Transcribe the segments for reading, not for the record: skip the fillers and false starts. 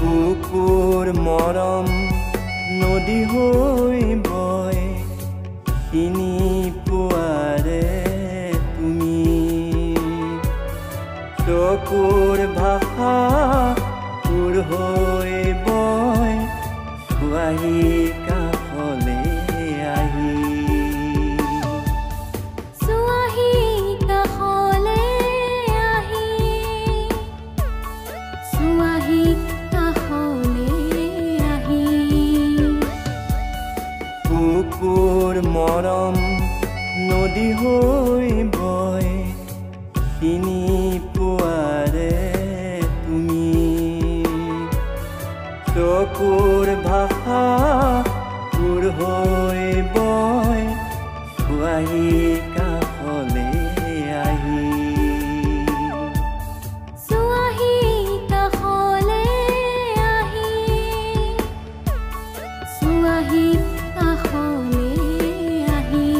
কুকুৰ মৰম নদী হৈ বয় চিনি পোৱাৰে তুমি চকুৰ ভাষা সুৰ হৈ বয় ছোৱাহী কাষলে আহি ছোৱাহী কাষলে আহি ছোৱাহী কাষলে আহি কুকুৰ মৰম নদী হৈ বয় চিনি পোৱাৰে তুমি চকুৰ ভাষা সুৰ হৈ বয় ছোৱাহী কাষলে আহি ছোৱাহী কাষলে আহি ছোৱাহী কাষলে আহি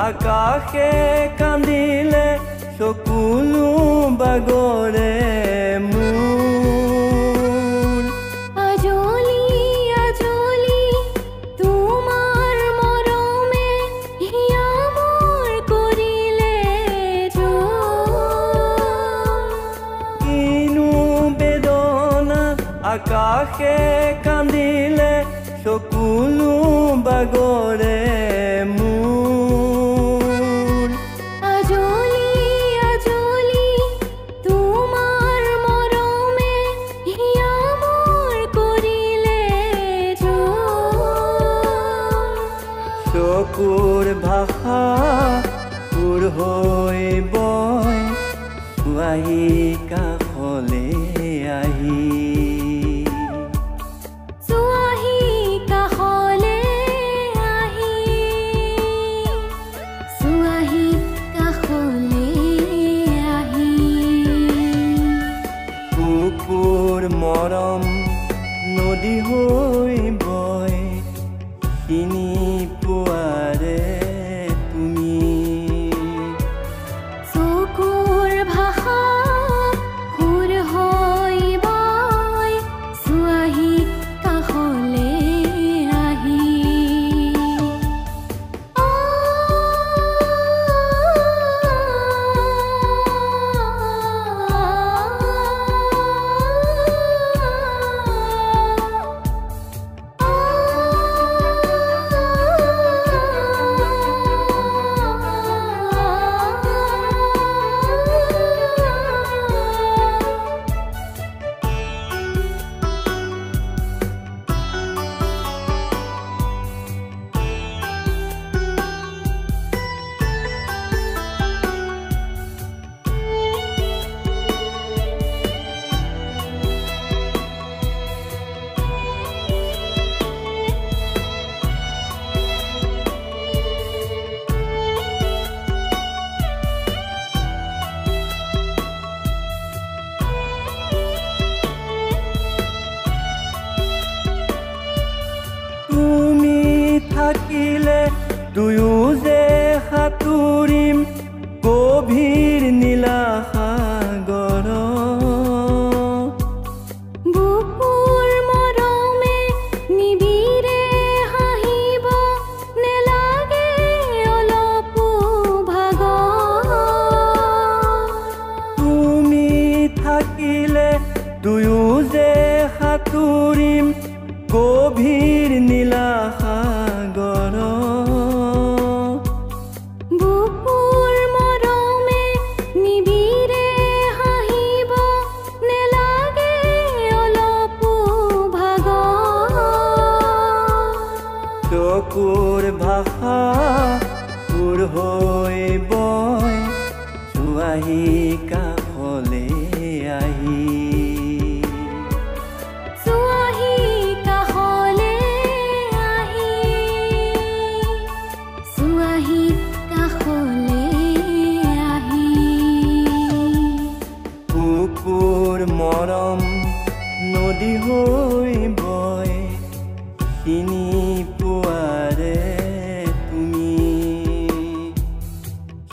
আকাশে কান্দিলে চকুলো বাগৰে মোৰ আজলি আজলি তোমাৰ মৰমে হিয়া মোৰ কৰিলে কিনো বেদনা আকাশে কান্দিলে চকুলো বাগৰে মোৰ আজলি আজলি তোমাৰ মৰমে হিয়া মোৰ কৰিলে চকুৰ ভাষা সুৰ হৈ বয় ছোৱাহী কাষলে আহি ছোৱাহী কাষলে আহি ছোৱাহী কাষলে আহি কুকুৰ মৰম নদী হৈ বয় চিনি পোৱাৰে তুমি চকুৰ ভাষা সুৰ হৈ বয় হৈ বয় চুৱাহি কাষলে আহি চুৱাহি কাষলে আহি চুৱাহি কাষলে আহি কুকুৰ মৰম নদী হৈ বয় তিনি পুৱাৰে তুমি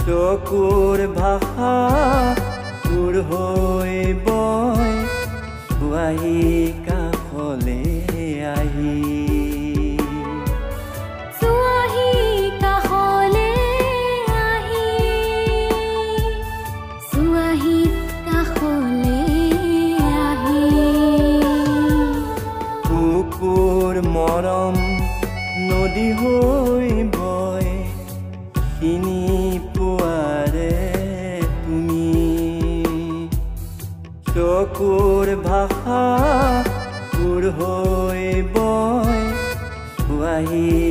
চকুৰ ভাষা সুৰ হৈ বয় চুৱাহি কাষলে আহি চুৱাহি কাষলে আহি চুৱাহি কাষলে আহি কুকুৰ মৰম নদী হৈ বয় তিনি পুৱাৰে তুমি চকুৰ ভাষা সুৰ হৈ বয় চুৱাহি